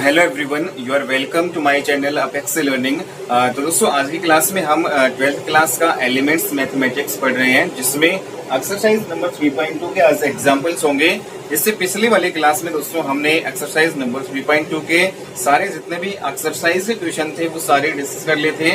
Hello everyone, you are welcome to my channel apex learning. तो दोस्तों आज की क्लास में हम 12th क्लास का एलिमेंट्स मैथमेटिक्स पढ़ रहे हैं, जिसमें एक्सरसाइज नंबर 3.2 के आज एग्जांपल्स होंगे। इससे पिछली वाली क्लास में दोस्तों हमने एक्सरसाइज नंबर 3.2 के सारे जितने भी एक्सरसाइज के क्वेश्चन थे वो सारे डिस्कस कर लिए थे।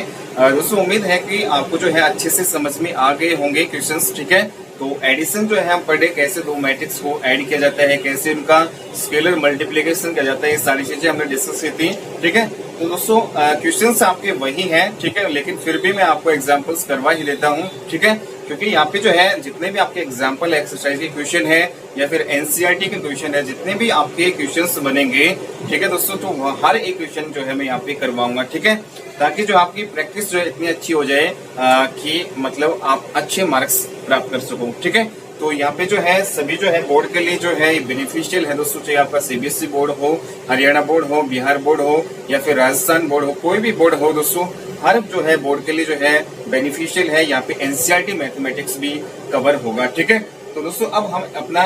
दोस्तों उम्मीद है कि आपको जो है अच्छे से समझ में आ गए होंगे क्वेश्चंस, ठीक है। तो एडिशन जो है हम पढ़े, कैसे दो मैट्रिक्स को ऐड किया जाता है, कैसे उनका स्केलर मल्टीप्लिकेशन किया जाता है, ये सारी चीजें हमने डिस्कस की थी, ठीक है। तो दोस्तों क्वेश्चंस आपके वही हैं, ठीक है, लेकिन फिर भी मैं आपको एग्जांपल्स करवा ही लेता हूँ, ठीक है, क्योंकि यहाँ पे जो है जितने भी आपके एग्जाम्पल एक्सरसाइज के क्वेश्चन है या फिर एनसीईआरटी के क्वेश्चन है, जितने भी आपके क्वेश्चंस बनेंगे, ठीक है दोस्तों, तो हर एक क्वेश्चन जो है मैं यहाँ पे करवाऊंगा, ठीक है, ताकि जो आपकी प्रैक्टिस जो है इतनी अच्छी हो जाए कि मतलब आप अच्छे मार्क्स प्राप्त कर सको, ठीक है। तो यहाँ पे जो है सभी जो है बोर्ड के लिए जो है बेनिफिशियल है दोस्तों, चाहे आपका सीबीएसई बोर्ड हो, हरियाणा बोर्ड हो, बिहार बोर्ड हो या फिर राजस्थान बोर्ड हो, कोई भी बोर्ड हो दोस्तों, हर जो है बोर्ड के लिए जो है बेनिफिशियल है। यहाँ पे एनसीईआरटी मैथमेटिक्स भी कवर होगा, ठीक है। तो दोस्तों अब हम अपना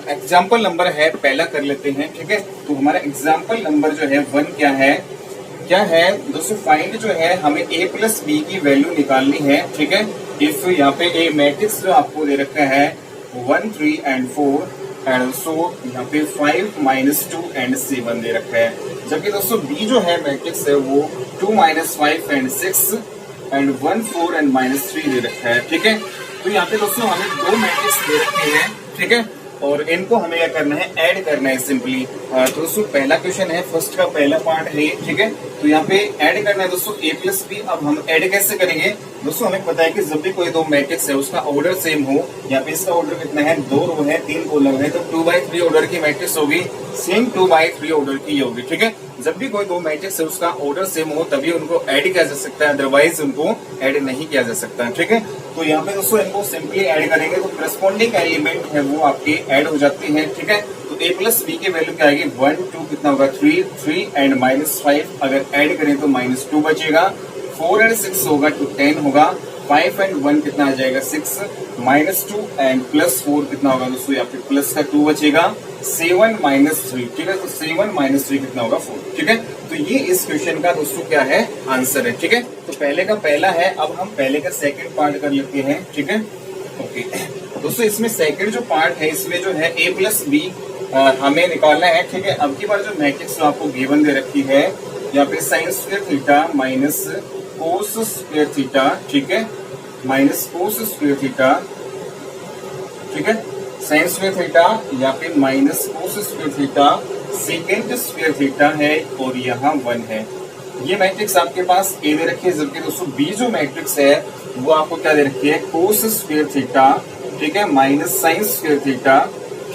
एग्जाम्पल नंबर है पहला कर लेते हैं, ठीक है। तो हमारा एग्जाम्पल नंबर जो है 1 क्या है दोस्तों, फाइंड जो है हमें a प्लस बी की वैल्यू निकालनी है, ठीक है। इफ यहाँ पे ए मैट्रिक्स जो आपको दे रखा है 1, 3 and 4 एंड ऑल्सो यहाँ पे 5, -2 and 7 दे रखा है, जबकि दोस्तों बी जो है मैट्रिक्स है वो 2, -5 and 6 एंड 1, 4 and -3 दे रखा है, ठीक है। तो यहाँ पे दोस्तों हमें दो मैट्रिक्स दे रखे हैं, ठीक है, और इनको हमें क्या करना है, ऐड करना है सिंपली। तो दोस्तों पहला क्वेश्चन है, फर्स्ट का पहला पार्ट है, ठीक है। तो यहाँ पे ऐड करना है दोस्तों a प्लस बी। अब हम ऐड कैसे करेंगे दोस्तों, हमें पता है कि जब भी कोई दो मैट्रिक्स है उसका ऑर्डर सेम हो, यहाँ पे इसका ऑर्डर कितना है, 2 रो है 3 कॉलम है, तो 2/3 ऑर्डर की मैट्रिक्स होगी, सेम 2/3 ऑर्डर की होगी, ठीक है। जब भी कोई दो मैट्रिक्स है उसका ऑर्डर सेम हो तभी उनको ऐड किया जा सकता है, अदरवाइज उनको ऐड नहीं किया जा सकता, ठीक है। तो यहाँ पे दोस्तों इनको सिंपली ऐड करेंगे तो करस्पॉन्डिंग एलिमेंट है वो आपके ऐड हो जाती है, ठीक है। तो a प्लस बी की वैल्यू क्या आएगी, 1, 2 कितना होगा 3 एंड -5 अगर ऐड करें तो -2 बचेगा, 4 एंड 6 होगा तो 10 होगा, 5 एंड 1 कितना आ जाएगा 6, -2 एंड +4 कितना होगा दोस्तों, यहाँ पे प्लस का 2 बचेगा, 7 -3, ठीक है। तो 7 -3 कितना होगा 4, ठीक है। तो ये इस क्वेश्चन का दोस्तों क्या है, आंसर है, ठीक है। तो पहले का पहला है, अब हम पहले का सेकंड पार्ट कर लेते हैं, ठीक है। ओके दोस्तों इसमें सेकंड जो पार्ट है इसमें जो है a प्लस बी हमें निकालना है, ठीक है। अब की बार जो मैट्रिक्स आपको गिवन दे रखी है, यहाँ पे sin square theta minus cos square theta, ठीक है, माइनस कोस स्क्वायर थीटा, ठीक है, sin स्क्वायर थीटा यहाँ पे minus cos square theta, second square theta है और यहाँ 1 है। ये मैट्रिक्स आपके पास ए दे रखी है, जबकि दोस्तों बी जो मैट्रिक्स है वो आपको क्या दे रखी है, कोस स्क्वायर थीटा, ठीक है, माइनस साइन स्क्वायर थीटा,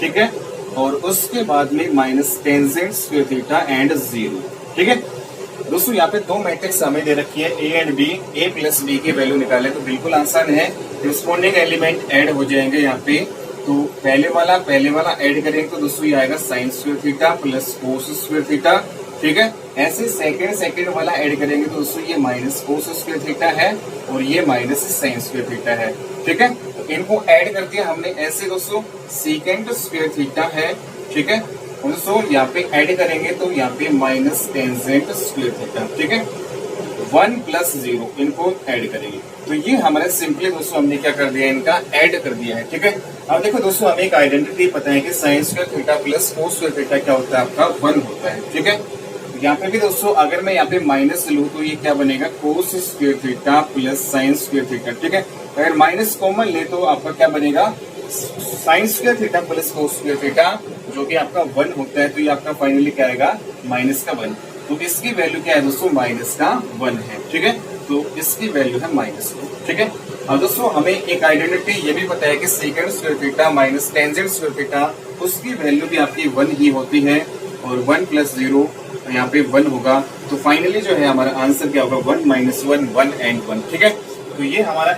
ठीक है, और उसके बाद में minus tangent square theta and 0, ठीक है। दोस्तों यहाँ पे दो मैट्रिक्स हमें दे रखी है A and B, a plus B की वैल्यू निकाले तो बिल्कुल आसान है, करस्पॉन्डिंग एलिमेंट ऐड हो जाएंगे यहाँ पे। तो पहले वाला ऐड करेंगे तो दोस्तों ये आएगा sign square theta plus cos square theta, ठीक है। ऐसे सेकंड वाला ऐड करेंगे तो दोस्तों ये माइनस कोस स्क्वायर थीटा है और ये माइनस साइन स्क्वायर थीटा है, ठीक है। तो इनको ऐड कर दिया हमने ऐसे दोस्तों, सेकंड स्क्वायर थीटा है, ठीक है, और दोस्तों यहाँ पे ऐड करेंगे तो यहाँ पे माइनस टेंजेंट स्क्वायर थीटा, ठीक है, 1 + 0 इनको ऐड करेंगे। तो ये हमारे सिंपली दोस्तों हमने क्या कर दिया, इनका ऐड कर दिया है, ठीक है। अब देखो दोस्तों हमें एक आइडेंटिटी पता है कि sign square theta plus cos square theta क्या होता है, आपका 1 होता है, ठीक है। यहाँ पे भी दोस्तों अगर मैं यहाँ पे माइनस लूँ तो ये क्या बनेगा, कोस square theta plus sign square theta, ठीक है। अगर माइनस कॉमन ले तो आपका क्या बनेगा, sign square theta plus cos square theta, जो कि आपका 1 होता है, तो ये आपका फाइनली क्या आएगा, माइनस का 1। तो इसकी वैल्यू क्या है दोस्तों, माइनस का 1 है, ठीक है। तो इसकी वैल्यू है -1, ठीक है। अब दोस्तों हमें एक आइडेंटिटी ये भी पता है कि second square theta minus tangent square theta, उसकी वैल्यू भी आपकी 1 ही होती है, और 1 + 0 यहाँ पे 1 होगा। तो फाइनली जो है हमारा आंसर क्या होगा, 1 - 1 1 and 1, ठीक है। तो ये हमारा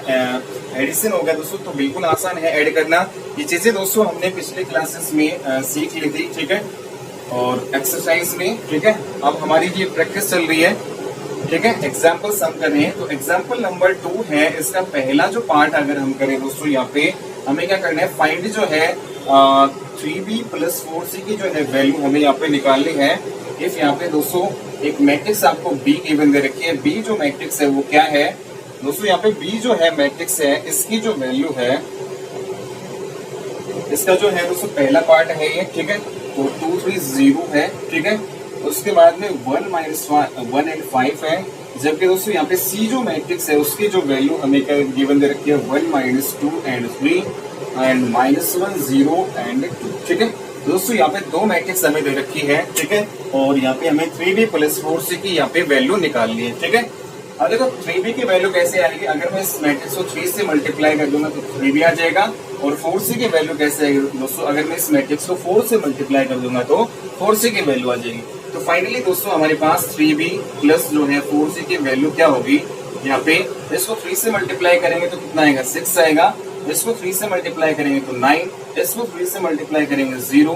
एडिशन हो गया दोस्तों। तो बिल्कुल आसान है ऐड करना, ये चीजें दोस्तों हमने पिछले क्लासेस में सीख ली थी, ठीक है, और एक्सरसाइज में, ठीक है। अब हमारी ये प्रैक्टिस चल रही है, ठीक है, एग्जाम्पल हम कर रहे हैं। तो एग्जाम्पल नंबर 2 है, इसका पहला जो पार्ट अगर हम करें दोस्तों, यहाँ पे हमें क्या करना है, फाइंड जो है 3b + 4c की जो है वैल्यू हमें यहाँ पे निकालनी है। इफ यहाँ पे दोस्तों एक मैट्रिक्स आपको बी गिवन दे रखी है, बी जो मैट्रिक्स है वो क्या है दोस्तों, यहाँ पे बी जो है मैट्रिक्स है, इसकी जो वैल्यू है, इसका जो है दोस्तों पहला पार्ट है ये, ठीक है, तो 2 3 0 है, ठीक है, उसके बाद में 1 1 एंड 5 है, जबकि दोस्तों यहाँ पे सी जो मैट्रिक्स है उसकी जो वैल्यू हमें क्या गिवन दे रखी है 1 2 एंड 3 एंड -1 0 एंड 2, ठीक है। दोस्तों यहाँ पे दो मैट्रिक्स हमें दे रखी है, ठीक है, और यहाँ पे हमें 3b + 4c की यहाँ पे वैल्यू निकालनी है, ठीक है। अब देखो 3b की वैल्यू कैसे आएगी, अगर मैं इस मैट्रिक्स को 3 से मल्टीप्लाई कर दूंगा तो 3b आ जाएगा, और 4c की वैल्यू कैसे आएगी दोस्तों, अगर मैं इस मैट्रिक्स को 4 से मल्टीप्लाई कर दूंगा तो 4c की वैल्यू आ जाएगी। तो फाइनली दोस्तों हमारे पास 3b प्लस जो है 4c की वैल्यू क्या होगी, यहाँ पे इसको 3 से मल्टीप्लाई करेंगे तो कितना आएगा 6 आएगा, इसको 3 से मल्टीप्लाई करेंगे तो 9, इसको 3 से मल्टीप्लाई करेंगे 0,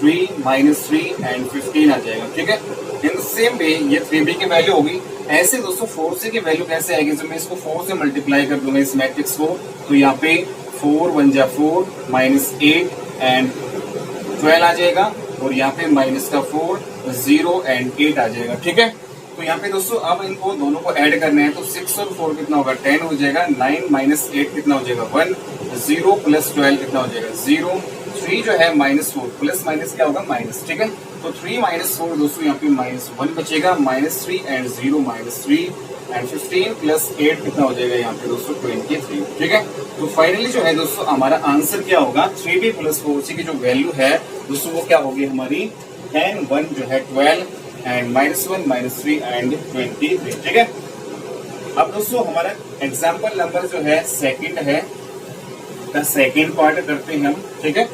3 -3 एंड 15 आ जाएगा, ठीक है। इन द सेम वे ये 3b की वैल्यू होगी। ऐसे दोस्तों 4c की वैल्यू कैसे आएगी, जब मैं इसको 4 से मल्टीप्लाई कर दूंगा इस मैट्रिक्स को, तो यहाँ पे 4 1 जा 4 -8 एंड 12 आ जाएगा, और यहाँ पे -4 0 एंड 8 आ जाएगा, ठीक है। तो यहाँ पे दोस्तों अब इनको दोनों को ऐड करना है, तो 6 और 4 कितना होगा 10 हो जाएगा, 9 - 8 कितना हो जाएगा 1, 0 + 12 कितना हो जाएगा 0, 3 जो है -4 प्लस माइनस क्या होगा माइनस, ठीक है। तो 3 - 4 दोस्तों यहाँ पे -1 बचेगा, -3 एंड 0 -3 एंड 15 + 8 कितना हो जाएगा यहाँ पे दोस्तों 23, ठीक है। तो फाइनली जो है दोस्तों हमारा आंसर क्या होगा, 3b + 4c की जो वैल्यू है दोस्तों वो क्या होगी हमारी 10 1 जो है 12 एंड -1 -3 एंड 23, ठीक है। अब दोस्तों हमारा एग्जाम्पल नंबर जो है सेकंड है, का सेकंड पार्ट करते हैं हम, ठीक है।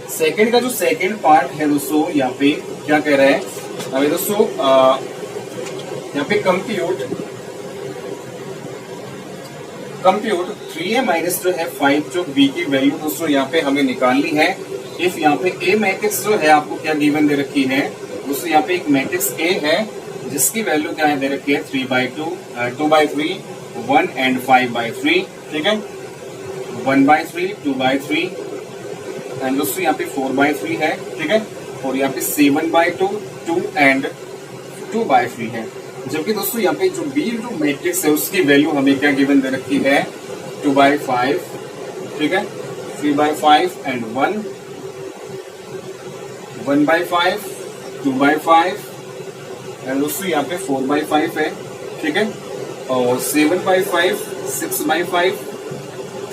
सेकंड का जो सेकंड पार्ट है दोस्तों यहाँ पे क्या कह रहा है, अभी दोस्तों यहाँ पे कंप्यूट 3a माइनस जो है 5 जो b की वैल्यू दोस्तों यहाँ पे हमें निकालनी है। इफ यहाँ पे a मैट्रिक्स जो है आपको क्या गिवन दे रखी है दोस्तों, यहाँ पे एक मैट्रिक्स a है जिसकी वैल्यू क्या है दे रखी है 3/2 2/3 1 एंड 5/3, ठीक है, 1/3 2/3 एंड दोस्तों यहाँ पे 4/3 है, ठीक है, और यहाँ पे 7/2 2 एंड 2/3 है। जबकि दोस्तों यहाँ पे जो बी जो मैट्रिक्स है उसकी वैल्यू हमें क्या गिवन दे रखी है 2/5, ठीक है, 3/5 एंड 1 1/5 2/5 एंड दोस्तों यहाँ पे 4/5 है, ठीक है, और 7/5 6/5,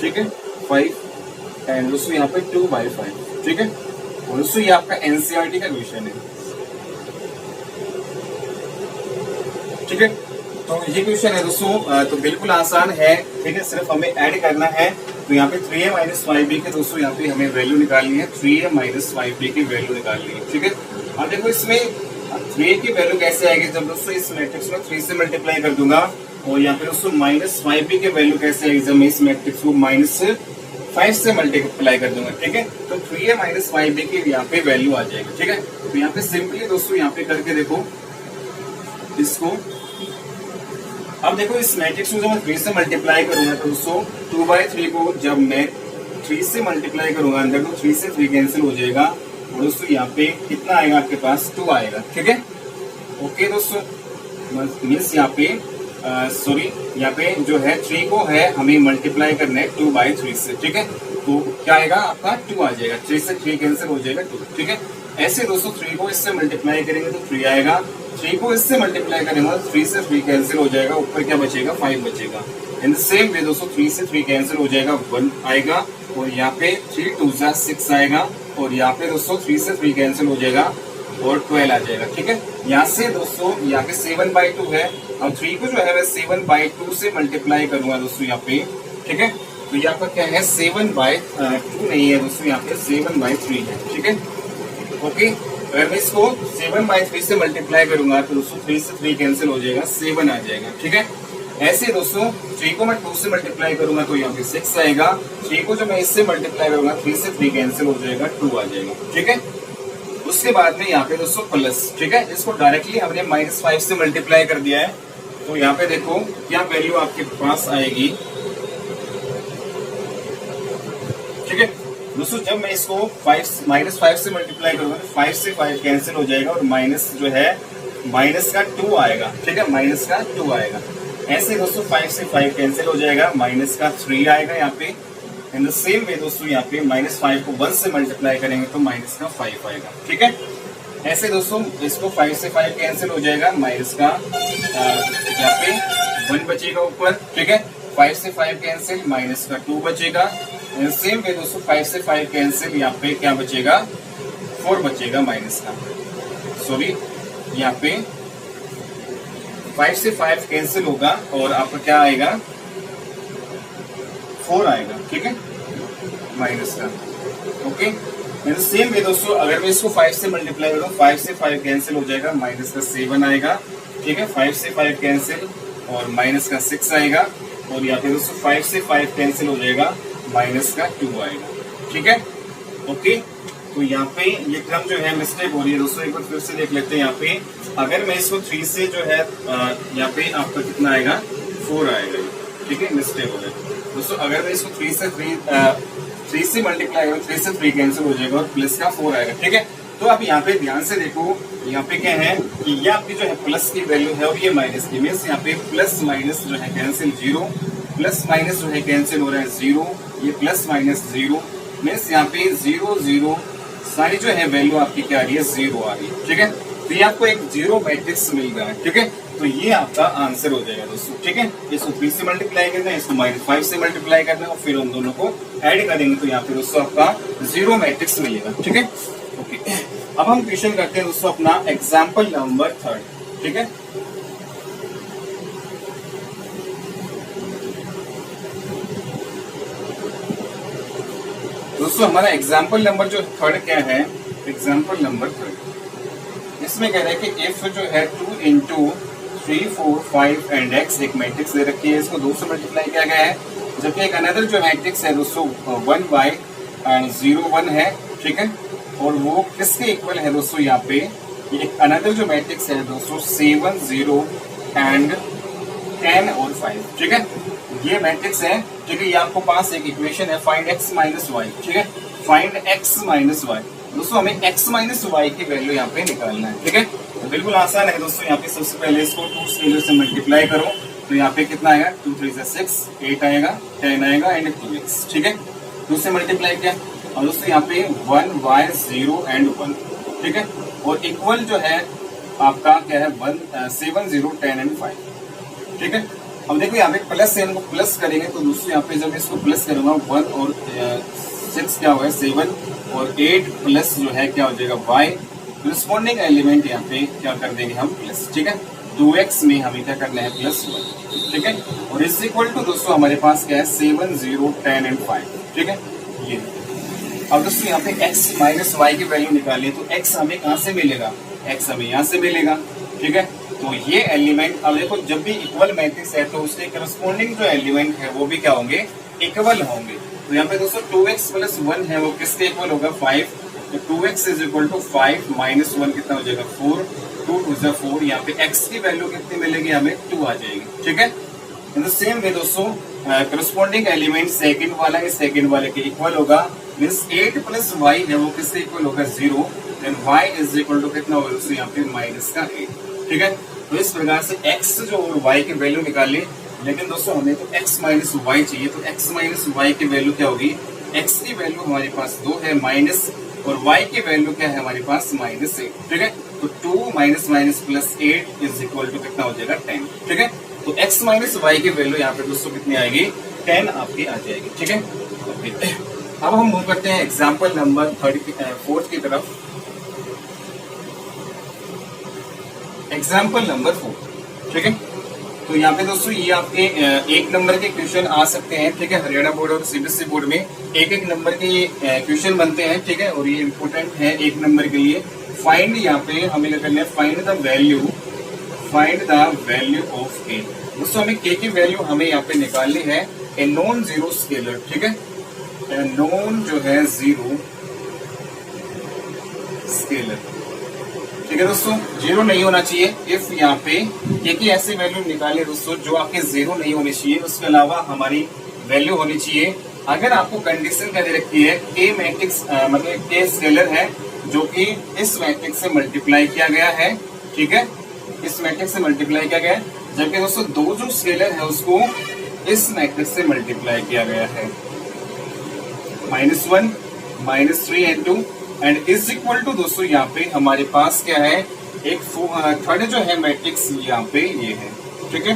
ठीक है, 5 एंड दोस्तों यहाँ पे 2/5, ठीक है। और दोस्तों ये आपका एनसीईआरटी का क्वेश्चन है, ठीक है। तो ये क्वेश्चन है दोस्तों, तो बिल्कुल आसान है, ठीक है, सिर्फ हमें ऐड करना है। तो यहाँ पे 3a - 5b के दोस्तों यहाँ पे हमें वैल्यू निकालनी है, 3a - 5b की वैल्यू निकालनी है, ठीक है। अब देखो इसमें 3a की वैल्यू कैसे आएगी, जब दोस्तों इस मैट्रिक्स में 3 से मल्टीप्लाई कर दूंगा, और यहाँ पे दोस्तों -5b की वैल्यू कैसे आएगी, जब मैं इस मैट्रिक्स को -5 से मल्टीप्लाई कर दूंगा, ठीक है। तो 3a - 5b की यहाँ पे वैल्यू आ जाएगी, ठीक है। तो यहाँ पे सिंपली दोस्तों यहाँ पे करके देखो इसको। अब देखो इस मैट्रिक्स को जब मैं 3 से मल्टीप्लाई करूंगा तो दोस्तों 2/3 को जब मैं 3 से मल्टीप्लाई करूंगा अंदर, तो 3 से 3 कैंसिल हो जाएगा, और दोस्तों यहाँ पे कितना आएगा आपके पास 2 आएगा, ठीक है। ओके दोस्तों, मीन्स यहाँ पे सॉरी यहाँ पे जो है 3 को है हमें मल्टीप्लाई करना है 2/3 से, ठीक है। तो क्या आएगा आपका 2 आ जाएगा, 3 से 3 कैंसिल हो जाएगा 2, ठीक है। ऐसे दोस्तों 3 को इससे मल्टीप्लाई करेंगे तो 3 आएगा, 3 को इससे मल्टीप्लाई करेंगे तो 3 से 3 कैंसिल हो जाएगा, ऊपर क्या बचेगा 5 बचेगा। इन द सेम वे दोस्तों 3 से 3 कैंसिल हो जाएगा 1 आएगा, और यहाँ पे 3 2 जा 6 आएगा, और यहाँ पे दोस्तों 3 से 3 कैंसिल हो जाएगा और 12 आ जाएगा, ठीक है। यहाँ से दोस्तों यहाँ पे 7/2 है, अब 3 को जो है मैं 7/2 से मल्टीप्लाई करूंगा दोस्तों यहाँ पे, ठीक है। तो यहाँ पर क्या है 7/2 नहीं है दोस्तों, यहाँ पे 7/3 है, ठीक है। ओके, अगर मैं इसको 7/3 से मल्टीप्लाई करूंगा तो दोस्तों 3 से 3 कैंसिल हो जाएगा, 7 आ जाएगा, ठीक है। ऐसे दोस्तों 3 को मैं 2 से मल्टीप्लाई करूंगा तो यहाँ पे 6 आएगा, 3 को जो मैं इससे मल्टीप्लाई करूंगा 3 से 3 कैंसिल हो जाएगा, 2 आ जाएगा, ठीक है। उसके बाद में यहाँ पे दोस्तों प्लस, ठीक है, इसको डायरेक्टली हमने -5 से मल्टीप्लाई कर दिया है, तो यहाँ पे देखो क्या वैल्यू आपके पास आएगी, ठीक है। दोस्तों जब मैं इसको -5 से मल्टीप्लाई करूंगा तो 5 से 5 कैंसिल हो जाएगा, और माइनस जो है माइनस का 2 आएगा, ठीक है, माइनस का 2 आएगा। ऐसे दोस्तों 5 से 5 कैंसिल हो जाएगा, माइनस का 3 आएगा यहाँ पे। इन द सेम वे दोस्तों यहाँ पे -5 को 1 से मल्टीप्लाई करेंगे तो माइनस का 5 आएगा, ठीक है। ऐसे दोस्तों इसको 5 से 5 कैंसिल हो जाएगा, माइनस का यहाँ पे 1 बचेगा ऊपर, ठीक है। 5 से 5 कैंसिल, माइनस का 2 बचेगा। सेम वे दोस्तों 5 से 5 कैंसिल, यहाँ पे क्या बचेगा, 4 बचेगा माइनस का, सॉरी यहाँ पे 5 से 5 कैंसिल होगा और आपका क्या आएगा, 4 आएगा, ठीक है, माइनस का, ओके। सेम वे दोस्तों अगर मैं इसको 5 से मल्टीप्लाई करूं, 5 से 5 कैंसिल हो जाएगा, माइनस का 7 आएगा, ठीक है। 5 से 5 कैंसिल और माइनस का 6 आएगा, और यहाँ पे दोस्तों 5 से 5 कैंसिल हो जाएगा, माइनस का 2 आएगा, ठीक है, ओके। तो यहाँ पे ये क्रम जो है मिस्टेक हो रही है दोस्तों, एक बार फिर से देख लेते हैं। यहाँ पे अगर मैं इसको 3 से जो है यहाँ पे आपका कितना आएगा, 4 आएगा, ठीक है, मिस्टेक हो जाएगा दोस्तों। अगर मैं इसको 3 से मल्टीप्लाई करूँ, 3 से 3 कैंसिल हो जाएगा और प्लस का 4 आएगा, ठीक है। तो अब यहाँ पे ध्यान से देखो, यहाँ पे क्या है कि ये आपकी जो है प्लस की वैल्यू है और ये माइनस की, मीन्स यहाँ पे प्लस माइनस जो है कैंसिल 0, प्लस माइनस जो है कैंसिल हो रहा है 0, ये प्लस माइनस 0, मीन्स यहाँ पे 0 0 सारी जो है वैल्यू आपकी क्या आ रही है, 0 आ रही है, ठीक है। तो ये आपको एक 0 मैट्रिक्स मिल रहा है, ठीक है। तो ये आपका आंसर हो जाएगा दोस्तों, ठीक है। इसको 3 से मल्टीप्लाई करना है, इसको -5 से मल्टीप्लाई करना है और फिर उन दोनों को ऐड करेंगे तो यहाँ पे दोस्तों आपका 0 मैट्रिक्स मिलेगा, ठीक है, ओके। अब हम क्वेश्चन करते हैं दोस्तों अपना एग्जाम्पल नंबर 3, ठीक है। दोस्तों हमारा एग्जाम्पल नंबर जो 3 क्या है, एग्जाम्पल नंबर 3, इसमें कह रहे हैं कि इफ जो है 2 into 3 4 5 एंड x एक मैट्रिक्स दे रखी है, इसको 2 से मल्टीप्लाई किया गया है, जबकि एक अनदर जो मैट्रिक्स है दोस्तों 1y एंड 0 1 है, ठीक है। और वो किसके इक्वल है दोस्तों, यहाँ पे एक अनदर जो मैट्रिक्स है दोस्तों 7 0 एंड 10 और 5, ठीक है। ये मैट्रिक्स है, ठीक है। ये आपको पास एक इक्वेशन है, फाइंड x माइनस वाई, ठीक है, फाइंड x माइनस वाई। दोस्तों हमें x माइनस वाई की वैल्यू यहाँ पे निकालना है, ठीक है। तो बिल्कुल आसान है दोस्तों, यहाँ पे सबसे पहले इसको 2 स्केलर से मल्टीप्लाई करो तो यहाँ पे कितना आएगा, 2 3 6 8 आएगा, 10 आएगा एंड 2x, ठीक है। 2 से मल्टीप्लाई किया और दोस्तों यहाँ पे 1y 0 एंड 1, ठीक है। और इक्वल जो है आपका क्या है 7 0 10 एंड 5, ठीक है। अब देखो यहाँ पे प्लस से इनको प्लस करेंगे तो दोस्तों यहाँ पे जब इसको प्लस करूंगा 1 और 6 क्या हुआ 7 और 8 प्लस जो है क्या हो जाएगा y, रिस्पॉन्डिंग एलिमेंट यहाँ पे क्या कर देंगे हम प्लस, ठीक है। 2x में हमें क्या करना है प्लस 1, ठीक है। और इस इक्वल टू दोस्तों हमारे पास क्या है 7 0 10 एंड 5, ठीक है। ये अब दोस्तों यहाँ पे x माइनस वाई की वैल्यू निकालिए तो x हमें कहाँ से मिलेगा, x हमें यहाँ से मिलेगा, ठीक है। तो ये एलिमेंट अब देखो जब भी इक्वल मैट्रिक्स है तो उसके करस्पॉन्डिंग जो एलिमेंट है वो भी क्या होंगे, इक्वल होंगे। तो यहाँ पे दोस्तों 2x प्लस 1 है वो किसके इक्वल होगा 5, तो 2x is equal to 5 minus 1 कितना हो जाएगा 4, 2 2 4, यहाँ पे x की वैल्यू कितनी मिलेगी हमें 2 आ जाएगी, ठीक है। तो सेम वे दोस्तों करस्पॉन्डिंग एलिमेंट सेकंड वाला है सेकंड वाले के इक्वल होगा, मीन्स 8 प्लस वाई है वो किसके इक्वल होगा 0, then y is equal to कितना होगा दोस्तों यहाँ पे माइनस का 8, ठीक है। तो इस प्रकार से x जो और y की वैल्यू निकाले, लेकिन दोस्तों हमें तो x माइनस वाई चाहिए, तो x माइनस वाई की वैल्यू क्या होगी, x की वैल्यू हमारे पास 2 है माइनस, और y की वैल्यू क्या है हमारे पास माइनस 8, ठीक है। तो 2 minus minus plus 8 is equal to कितना हो जाएगा 10, ठीक है। तो x माइनस वाई की वैल्यू यहाँ पे दोस्तों कितनी आएगी 10 आपकी आ जाएगी, ठीक है, ओके। अब हम मूव करते हैं एग्जाम्पल नंबर 4 की तरफ। एग्जाम्पल नंबर 4, ठीक है। तो यहाँ पे दोस्तों ये आपके 1 नंबर के क्वेश्चन आ सकते हैं, ठीक है। हरियाणा बोर्ड और सीबीएसई बोर्ड में 1 नंबर के क्वेश्चन बनते हैं, ठीक है। और ये इम्पोर्टेंट है 1 नंबर के लिए। फाइंड यहाँ पे हमें करना है find the value of k। दोस्तों हमें k की वैल्यू हमें यहाँ पे निकालनी है, ए नॉन जीरो स्केलर, ठीक है। नॉन जो है जीरो स्केलर, ठीक है दोस्तों, जीरो नहीं होना चाहिए। इफ यहाँ पे k की ऐसी वैल्यू निकाले दोस्तों जो आपके जीरो नहीं होनी चाहिए, उसके अलावा हमारी वैल्यू होनी चाहिए। अगर आपको कंडीशन क्या दे रखी है, k मैट्रिक्स मतलब k स्केलर है जो कि इस मैट्रिक्स से मल्टीप्लाई किया गया है, ठीक है, इस मैट्रिक्स से मल्टीप्लाई किया गया है, जबकि दोस्तों दो जो स्केलर है उसको इस मैट्रिक्स से मल्टीप्लाई किया गया है। -1 -3 and 2 and is equal to दोस्तों यहाँ पे हमारे पास क्या है, एक थर्ड जो है मैट्रिक्स यहाँ पे ये है, ठीक है।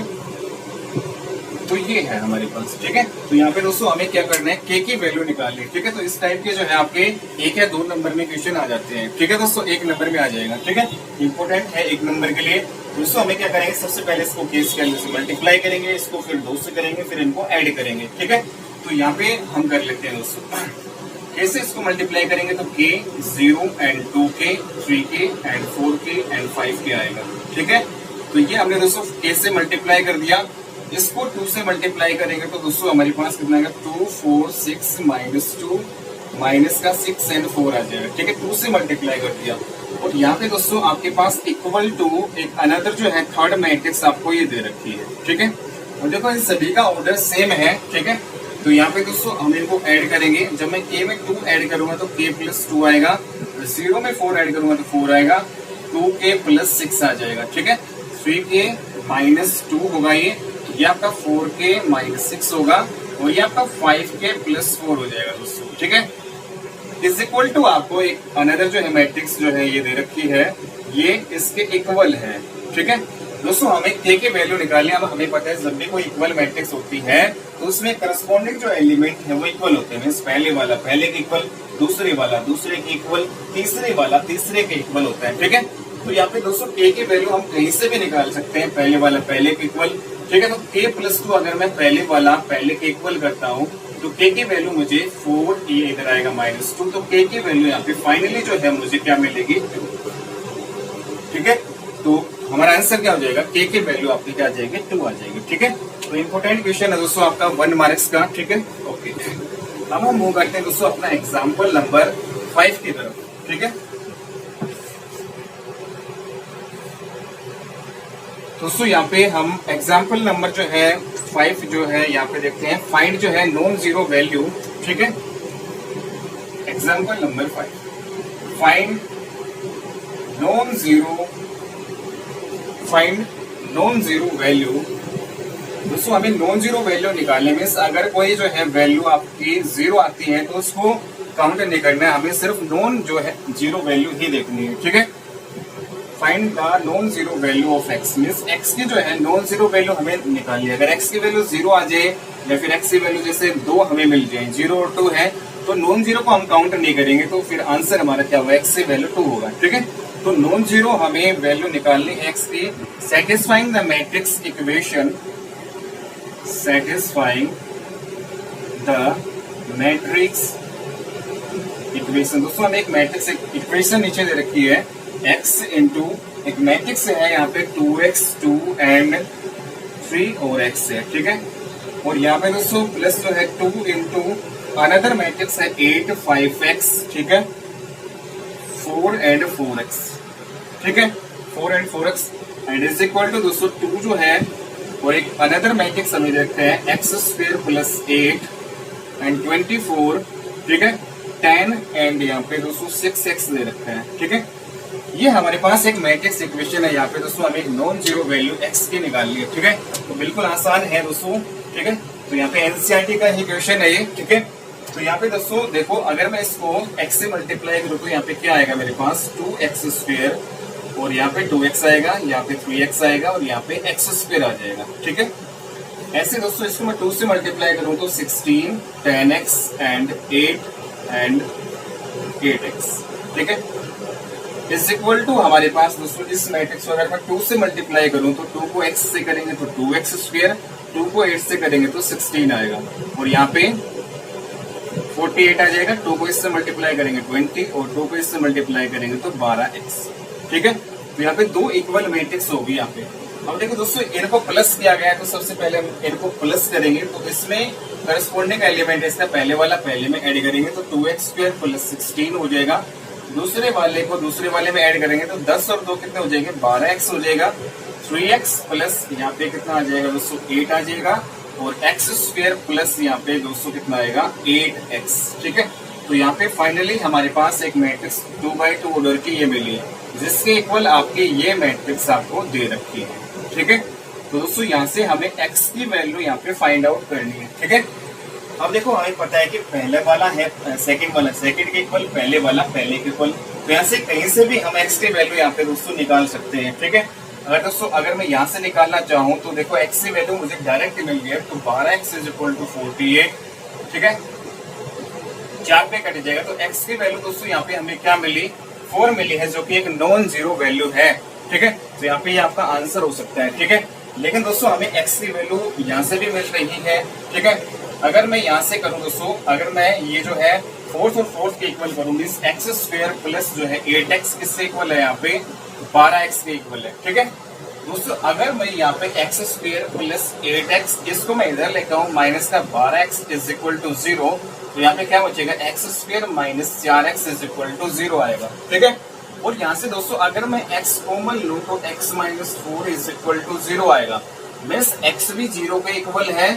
तो ये है हमारे पास, ठीक है। तो यहाँ पे दोस्तों हमें क्या करना है, के की वैल्यू निकालनी है, ठीक है। तो इस टाइप के जो है आपके 1 या 2 नंबर में क्वेश्चन आ जाते हैं, ठीक है दोस्तों। 1 नंबर में आ जाएगा, ठीक है, इंपॉर्टेंट है 1 नंबर के लिए। दोस्तों हमें क्या करेंगे, सबसे पहले इसको के स्केल से मल्टीप्लाई करेंगे, इसको फिर 2 से करेंगे, फिर इनको ऐड करेंगे, ठीक है। तो यहाँ पे हम कर लेते हैं दोस्तों, कैसे इसको मल्टीप्लाई करेंगे, तो के 0 and 2k 3k and 4k and 5k आएगा, ठीक है। तो ये हमने दोस्तों के से मल्टीप्लाई कर दिया, इसको 2 से मल्टीप्लाई करेंगे तो दोस्तों हमारे पास कितना आएगा, 2 4 6 -2 माइनस का 6 एंड 4 आ जाएगा, ठीक है। 2 से मल्टीप्लाई कर दिया, और यहाँ पे दोस्तों आपके पास इक्वल टू एक अनदर जो है थर्ड मैट्रिक्स आपको ये दे रखी है, ठीक है। और देखो इन सभी का ऑर्डर सेम है, ठीक है। तो यहाँ पे दोस्तों हम इनको ऐड करेंगे, जब मैं k में 2 ऐड करूंगा तो k + 2 आएगा, 0 में 4 ऐड करूंगा तो 4 आएगा, 2k + 6 आ जाएगा, ठीक है। 3k - 2 होगा ये आपका 4k - 6 होगा, और ये आपका 5k + 4 हो जाएगा दोस्तों, ठीक है। इज इक्वल टू आपको एक अनदर जो है मैट्रिक्स जो है ये दे रखी है, ये इसके इक्वल है, ठीक है। दोस्तों हमें k की वैल्यू निकालनी है। अब हमें पता है जब भी कोई इक्वल मैट्रिक्स होती है तो उसमें करस्पॉन्डिंग जो एलिमेंट है वो इक्वल होते हैं। पहले वाला पहले के इक्वल, दूसरे वाला दूसरे के इक्वल, तीसरे वाला तीसरे के इक्वल होता है, ठीक है। तो यहाँ पे दोस्तों k की वैल्यू हम कहीं से भी निकाल सकते हैं, पहले वाला पहले के इक्वल, ठीक है। तो k + 2 अगर मैं पहले वाला पहले के इक्वल करता हूँ तो k की वैल्यू मुझे 4, ये इधर आएगा -2, तो k की वैल्यू यहाँ पे फाइनली जो है मुझे क्या मिलेगी, 2, ठीक है। तो हमारा आंसर क्या हो जाएगा, k की वैल्यू आपकी क्या आ जाएगी, 2 आ जाएगी, ठीक है। तो इंपॉर्टेंट क्वेश्चन है दोस्तों आपका 1 मार्क्स का, ठीक है, ओके। अब हम मूव करते हैं दोस्तों अपना एग्जाम्पल नंबर 5 की तरफ, ठीक है। दोस्तों यहाँ पे हम एग्जाम्पल नंबर जो है 5 जो है यहाँ पे देखते हैं, फाइंड जो है नॉन जीरो वैल्यू, ठीक है। Example number 5, find non zero value. दोस्तों हमें नॉन जीरो वैल्यू निकालने में अगर कोई जो है वैल्यू आपकी 0 आती है तो उसको काउंट नहीं करना है, हमें सिर्फ नॉन जो है जीरो वैल्यू ही देखनी है, ठीक है। Find the non zero value of x, means x की जो है नॉन जीरो वैल्यू हमें निकालनी है। अगर x की वैल्यू 0 आ जाए या फिर x की वैल्यू जैसे 2 हमें मिल जाए, 0 और 2 है, तो नॉन जीरो को हम काउंट नहीं करेंगे, तो फिर आंसर हमारा क्या होगा, x की वैल्यू 2 होगा, ठीक है। तो नॉन जीरो हमें वैल्यू निकालनी x की, satisfying the matrix equation, satisfying the matrix equation. दोस्तों हमें एक मैट्रिक्स इक्वेशन नीचे दे रखी है, x इंटू एक मैट्रिक्स है यहाँ पे 2x 2 एंड 3 और x है, ठीक है। और यहाँ पे दोस्तों प्लस जो है 2 इंटू अनदर मैट्रिक्स है 8 5x, ठीक है, 4 एंड 4x, ठीक है, 4 and 4x and is equal to दोस्तों 2 जो है, और एक अनदर मैट्रिक्स हमें देखते हैं x² + 8 एंड 24, ठीक है, 10 एंड यहाँ पे दोस्तों 6x दे रखते हैं, ठीक है। ये हमारे पास एक मैट्रिक्स इक्वेशन है, यहाँ पे दोस्तों हमें नॉन जीरो वैल्यू x की निकालनी है, ठीक है। तो बिल्कुल आसान है दोस्तों, ठीक है। तो यहाँ पे एनसीईआरटी का ही क्वेश्चन है ये, ठीक है। तो यहाँ पे दोस्तों देखो, अगर मैं इसको x से मल्टीप्लाई करूँ तो यहाँ पे क्या आएगा मेरे पास, 2x², और यहाँ पे 2x आएगा, यहाँ पे 3x आएगा, और यहाँ पे x² आ जाएगा, ठीक है। ऐसे दोस्तों इसको मैं 2 से मल्टीप्लाई करूँ तो 16 10x एंड 8 एंड 8x, ठीक है। इज इक्वल टू हमारे पास दोस्तों इस मैट्रिक्स को अगर मैं 2 से मल्टीप्लाई करूं तो 2 को x से करेंगे तो 2x², 2 को 8 से करेंगे तो 16 आएगा, और यहाँ पे 48 आ जाएगा, 2 को इससे मल्टीप्लाई करेंगे 20, और 2 को इससे मल्टीप्लाई करेंगे तो 12x, ठीक है। तो यहाँ पे 2 इक्वल मैट्रिक्स होगी यहाँ पे। अब देखो दोस्तों इनको प्लस किया गया है, तो सबसे पहले हम इनको प्लस करेंगे, तो इसमें करस्पॉन्डिंग एलिमेंट इसका पहले वाला पहले में ऐड करेंगे तो 2x² + 16 हो जाएगा। दूसरे वाले को दूसरे वाले में ऐड करेंगे तो 10 और 2 कितने हो जाएंगे, 12x हो जाएगा। 3x प्लस यहाँ पे कितना आ जाएगा दोस्तों, 8 आ जाएगा, और x² प्लस यहाँ पे दोस्तों कितना आएगा, 8x, ठीक है। तो यहाँ पे फाइनली हमारे पास एक मैट्रिक्स 2x2 ऑर्डर की ये मिली है, जिसके इक्वल आपके ये मैट्रिक्स आपको दे रखी है। ठीक है, तो दोस्तों यहाँ से हमें x की वैल्यू यहाँ पे फाइंड आउट करनी है। ठीक है, अब देखो हमें पता है कि पहले वाला है सेकंड वाला सेकंड के इक्वल, पहले वाला पहले के इक्वल, तो यहाँ से कहीं से भी हम x की वैल्यू यहाँ पे दोस्तों निकाल सकते हैं। ठीक है, अगर दोस्तों अगर मैं यहाँ से निकालना चाहूँ तो देखो x की वैल्यू मुझे डायरेक्ट मिल गई है, तो 12x = 48। ठीक है, 4 पे कट जाएगा, तो x की वैल्यू दोस्तों यहाँ पे हमें क्या मिली, 4 मिली है, जो कि एक नॉन जीरो वैल्यू है। ठीक है, तो यहाँ पे ये आपका आंसर हो सकता है। ठीक है, लेकिन दोस्तों हमें x की वैल्यू यहाँ से भी मिल रही है। ठीक है, अगर मैं यहाँ से करूँ दोस्तों, अगर मैं ये जो है फोर्थ और फोर्थ के इक्वल करूंगी, x² प्लस जो है 8x किससे इक्वल है, यहाँ पे 12x के इक्वल है। ठीक है दोस्तों, अगर मैं यहाँ पे x² प्लस 8x, इसको मैं इधर लेकर आऊँ माइनस का 12x = 0, तो यहाँ पे क्या बचेगा, x² माइनस 4x = 0 आएगा। ठीक है, और यहाँ से दोस्तों अगर मैं x कॉमन लूँ तो x - 4 = 0 आएगा। मीन्स x भी 0 के इक्वल है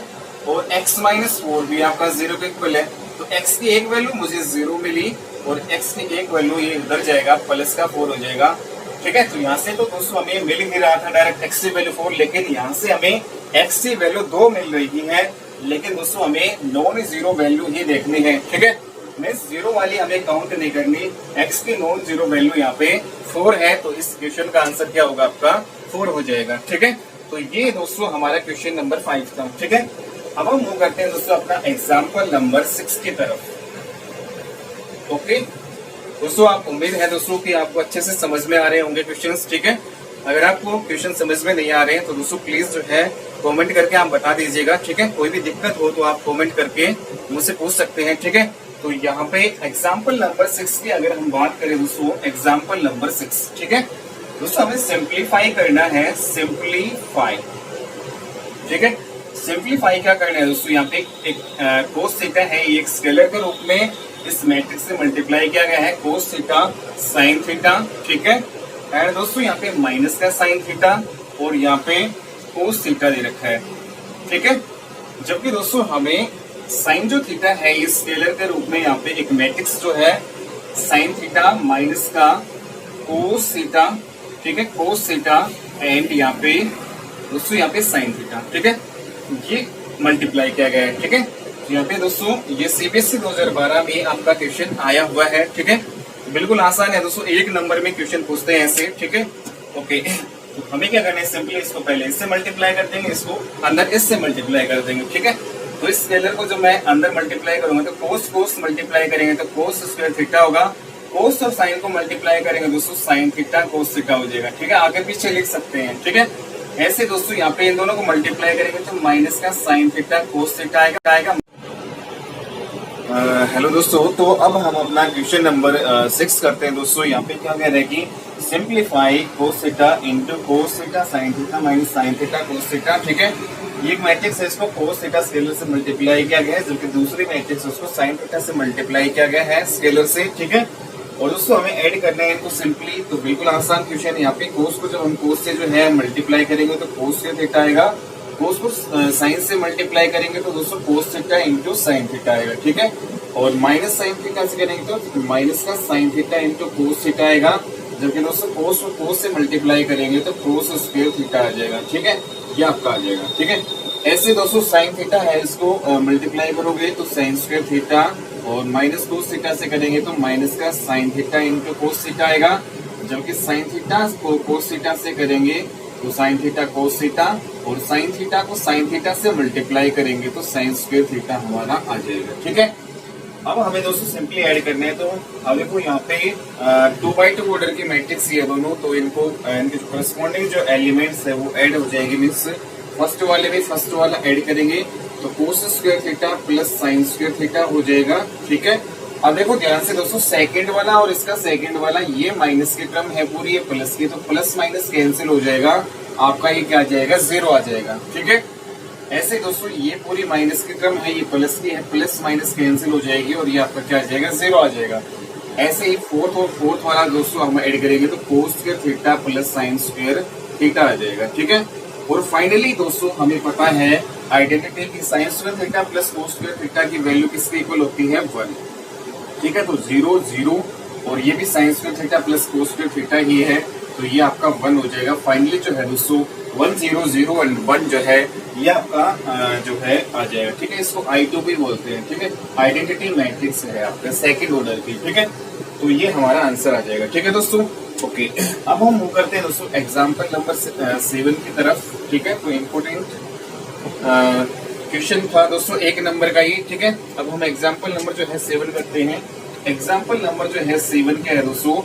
और x - 4 भी आपका 0 के इक्वल है, तो x की एक वैल्यू मुझे 0 मिली और x की एक वैल्यू ये उधर जाएगा, प्लस का 4 हो जाएगा। ठीक है, तो यहाँ से तो दोस्तों हमें मिल ही रहा था डायरेक्ट x की वैल्यू 4, लेकिन यहाँ से हमें x की वैल्यू 2 मिल रही है, लेकिन दोस्तों हमें नॉन जीरो वैल्यू ही देखनी है। ठीक है, मीन्स जीरो वाली हमें काउंट नहीं करनी, x की नॉन जीरो वैल्यू यहाँ पे 4 है, तो इस क्वेश्चन का आंसर क्या होगा, आपका 4 हो जाएगा। ठीक है, तो ये दोस्तों हमारा क्वेश्चन नंबर 5 था। ठीक है, अब हम मूव करते हैं दोस्तों अपना एग्जाम्पल नंबर 6 की तरफ। ओके दोस्तों, आप उम्मीद है दोस्तों कि आपको अच्छे से समझ में आ रहे होंगे क्वेश्चंस। ठीक है, अगर आपको क्वेश्चन समझ में नहीं आ रहे हैं तो दोस्तों प्लीज जो है कमेंट करके आप बता दीजिएगा। ठीक है, कोई भी दिक्कत हो तो आप कमेंट करके मुझसे पूछ सकते हैं। ठीक है, तो यहाँ पे एग्जाम्पल नंबर 6 की अगर हम बात करें दोस्तों, एग्जाम्पल नंबर 6। ठीक है दोस्तों, हमें सिंप्लीफाई करना है, सिंप्लीफाई। ठीक है, सिंप्लीफाई क्या करना है दोस्तों, यहाँ पे एक कोस थीटा है, एक स्केलर के रूप में इस मैट्रिक्स से मल्टीप्लाई किया गया है, कोस थीटा साइन थीटा। ठीक है, एंड दोस्तों यहाँ पे माइनस का साइन थीटा और यहाँ पे कोस थीटा दे रखा है। ठीक है, जबकि दोस्तों हमें साइन जो थीटा है इस स्केलर के रूप में यहाँ पे एक मैट्रिक्स जो है साइन थीटा माइनस का कोस थीटा। ठीक है, कोस थीटा एंड यहाँ पे दोस्तों यहाँ पे साइन थीटा। ठीक है, ये मल्टीप्लाई किया गया है। ठीक है, यहाँ पे दोस्तों ये CBSE 2012 में आपका क्वेश्चन आया हुआ है। ठीक है, बिल्कुल आसान है दोस्तों, एक नंबर में क्वेश्चन पूछते हैं ऐसे। ठीक है, ओके, तो हमें क्या करना है, सिंपली इसको पहले इससे मल्टीप्लाई कर देंगे, इसको अंदर इससे मल्टीप्लाई कर देंगे। ठीक है, तो इस स्केलर को जब मैं अंदर मल्टीप्लाई करूंगा तो कोस कोस मल्टीप्लाई करेंगे तो कोस² थीटा होगा, कोस और साइन को मल्टीप्लाई करेंगे दोस्तों साइन थीटा कोस थीटा हो जाएगा। ठीक है, आगे पीछे लिख सकते हैं। ठीक है, ऐसे दोस्तों यहाँ पे इन दोनों को मल्टीप्लाई करेंगे तो माइनस का साइन थीटा कोस थीटा आएगा। हेलो दोस्तों, तो अब हम अपना क्वेश्चन नंबर 6 करते हैं दोस्तों। यहाँ पे क्या कह रहे हैं कि simplify cos theta into cos theta sine theta minus sine theta cos theta. ठीक है, ये एक मैट्रिक्स है, इसको कोस थीटा स्केलर से मल्टीप्लाई किया गया है, जबकि दूसरी मैट्रिक्स उसको साइन थीटा से मल्टीप्लाई किया गया है स्केलर से। ठीक है, और दोस्तों हमें ऐड करना है इनको सिंपली, तो बिल्कुल आसान क्वेश्चन है। यहाँ पे कोस को जब हम कोस से जो है मल्टीप्लाई करेंगे तो कोस थीटा आएगा, कोस को साइन से मल्टीप्लाई करेंगे तो दोस्तों cos theta into sine theta आएगा। ठीक है, और माइनस साइन थीटा से करेंगे तो माइनस का sine theta into cos theta आएगा, जबकि दोस्तों कोस को कोस से मल्टीप्लाई करेंगे तो कोस² थीटा आ जाएगा। ठीक है, ये आपका आ जाएगा। ठीक है, ऐसे दोस्तों साइन थीटा है, इसको मल्टीप्लाई करोगे तो साइन² थीटा और माइनस कोस थीटा से करेंगे तो माइनस का sine theta into cos theta आएगा, जबकि साइन थीटा को कोस थीटा से करेंगे तो साइन थीटा कोस थीटा और साइन थीटा को साइन थीटा से मल्टीप्लाई करेंगे तो साइन² थीटा हमारा आ जाएगा। ठीक है, अब हमें दोस्तों सिंपली ऐड करने हैं, तो अब देखो यहाँ पे 2x2 ऑर्डर की मैट्रिक्स ये दोनों, तो इनको इनके जो करस्पॉन्डिंग जो एलिमेंट्स है वो ऐड हो जाएंगे। मीन्स फर्स्ट वाले में फर्स्ट वाला ऐड करेंगे तो कोस² थीटा प्लस साइन² थीटा हो जाएगा। ठीक है, अब देखो ध्यान से दोस्तों, सेकंड वाला और इसका सेकंड वाला ये माइनस की टर्म है पूरी, ये प्लस की, तो प्लस माइनस कैंसिल हो जाएगा, आपका ये क्या आ जाएगा, 0 आ जाएगा। ठीक है, ऐसे दोस्तों ये पूरी माइनस की टर्म है, ये प्लस की है, प्लस माइनस कैंसिल हो जाएगी और ये आपका क्या आ जाएगा, 0 आ जाएगा। ऐसे ही फोर्थ और फोर्थ वाला दोस्तों हम ऐड करेंगे तो कोस² थीटा प्लस साइन² थीटा आ जाएगा। ठीक है, और फाइनली दोस्तों हमें पता है आइडेंटिटी की साइन² थीटा प्लस कोस² थीटा की वैल्यू किसके इक्वल होती है, 1। ठीक है। तो 0 0 और ये भी sine square theta plus cos square theta ही है, तो ये आपका 1 हो जाएगा। फाइनली जो है दोस्तों 1 0 0 एंड 1 जो है ये आपका जो है आ जाएगा, ठीक है। इसको I2 भी बोलते हैं, ठीक है। आइडेंटिटी मैट्रिक्स है आपका सेकंड ऑर्डर की, ठीक है। तो ये हमारा आंसर आ जाएगा, ठीक है दोस्तों। ओके, अब हम मूव करते हैं दोस्तों एग्जाम्पल नंबर 7 की तरफ, ठीक है। तो इम्पोर्टेंट क्वेश्चन था दोस्तों 1 नंबर का ही, ठीक है। अब हम एग्जाम्पल नंबर जो है 7 करते हैं। एग्जाम्पल नंबर जो है 7 क्या है दोस्तों,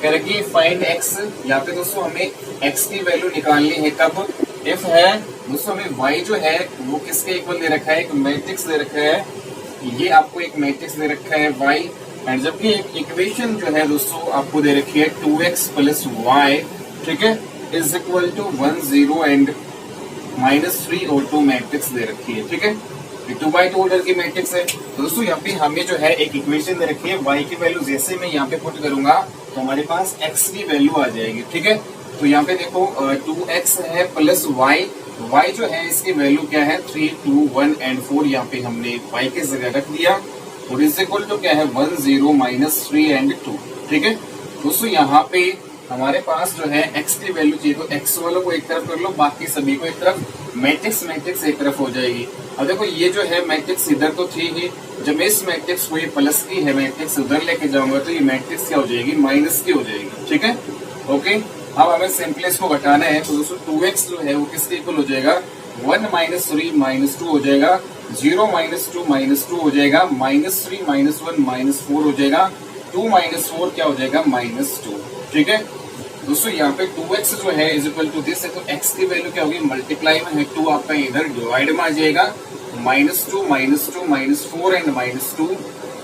कह रहे कि फाइंड एक्स। यहाँ पे दोस्तों हमें एक्स की वैल्यू निकालनी है कब, इफ है दोस्तों हमें वाई जो है वो किसके इक्वल दे रखा है, एक मैट्रिक्स दे रखा है, ये आपको एक मैट्रिक्स दे रखा है वाई, एंड जबकि एक इक्वेशन जो है दोस्तों आपको दे रखी है 2x प्लस वाई, ठीक है, इज इक्वल टू 1 0 एंड -3 और 2 मैट्रिक्स दे रखी है, ठीक है। 2x2 ऑर्डर की मैट्रिक्स है। तो दोस्तों यहाँ पे हमें जो है एक इक्वेशन दे रखी है, y की वैल्यू जैसे मैं यहाँ पे पुट करूंगा तो हमारे पास x की वैल्यू आ जाएगी, ठीक है। तो यहाँ पे देखो 2x है प्लस y जो है इसकी वैल्यू क्या है 3 2 1 एंड 4, यहाँ पे हमने y की जगह रख दिया, और इज इक्वल टू क्या है 1 0 -3 एंड 2, ठीक है। दोस्तों यहाँ पे हमारे पास जो है x की वैल्यू चाहिए, तो x वालों को एक तरफ कर लो, बाकी सभी को एक तरफ, मैट्रिक्स एक तरफ हो जाएगी। अब देखो ये जो है मैट्रिक्स इधर तो थी ही, जब मैं इस मैट्रिक्स को ये प्लस की है मैट्रिक्स उधर लेके जाऊंगा तो ये मैट्रिक्स क्या हो जाएगी, माइनस की हो जाएगी, ठीक है। ओके, अब हमें सिंपली इसको घटाना है, तो दोस्तों 2x जो है वो किसके इक्वल हो जाएगा, 1 -3 -2 हो जाएगा, 0 -2 -2 हो जाएगा, -3 -1 -4 हो जाएगा, 2 -4 क्या हो जाएगा, -2, ठीक है। दोस्तों यहाँ पे 2x जो है इज इक्वल टू दिस है, तो x की वैल्यू क्या होगी, मल्टीप्लाई में है 2 आपका इधर डिवाइड में आ जाएगा, -2 -4 एंड -2,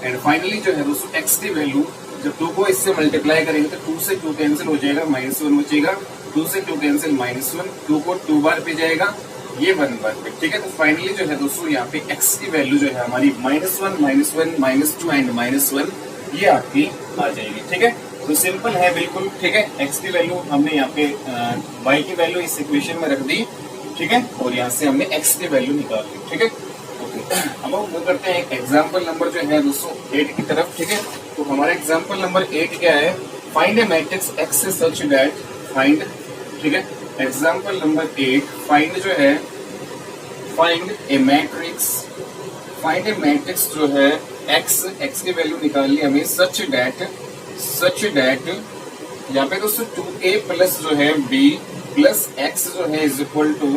एंड फाइनली जो है दोस्तों x की वैल्यू जब 2 को इससे मल्टीप्लाई करेंगे तो 2 से 2 कैंसिल हो जाएगा, -1 बचेगा, 2 से 2 कैंसिल -1, 2 को 2 बार पे जाएगा, ये 1 बार पे, ठीक है। तो फाइनली जो है दोस्तों यहाँ पे x की वैल्यू जो है हमारी -1 -2 एंड -1 ये आपकी आ जाएगी, ठीक है। तो सिंपल है बिल्कुल, ठीक है। x की वैल्यू हमने यहाँ पे y की वैल्यू इस इक्वेशन में रख दी, ठीक है, और यहाँ से हमने x की वैल्यू निकाल ली, ठीक है। ओके, अब हम वो करते हैं एग्जाम्पल नंबर जो है दोस्तों 8 की तरफ, ठीक है। तो हमारा एग्जाम्पल नंबर 8 क्या है, find A matrix x such that, find, ठीक है। एग्जाम्पल नंबर 8 फाइंड जो है, फाइंड ए मैट्रिक्स जो है x की वैल्यू निकालनी हमें सच दैट यहाँ पे दोस्तों 2a प्लस जो है b प्लस x जो है इज इक्वल टू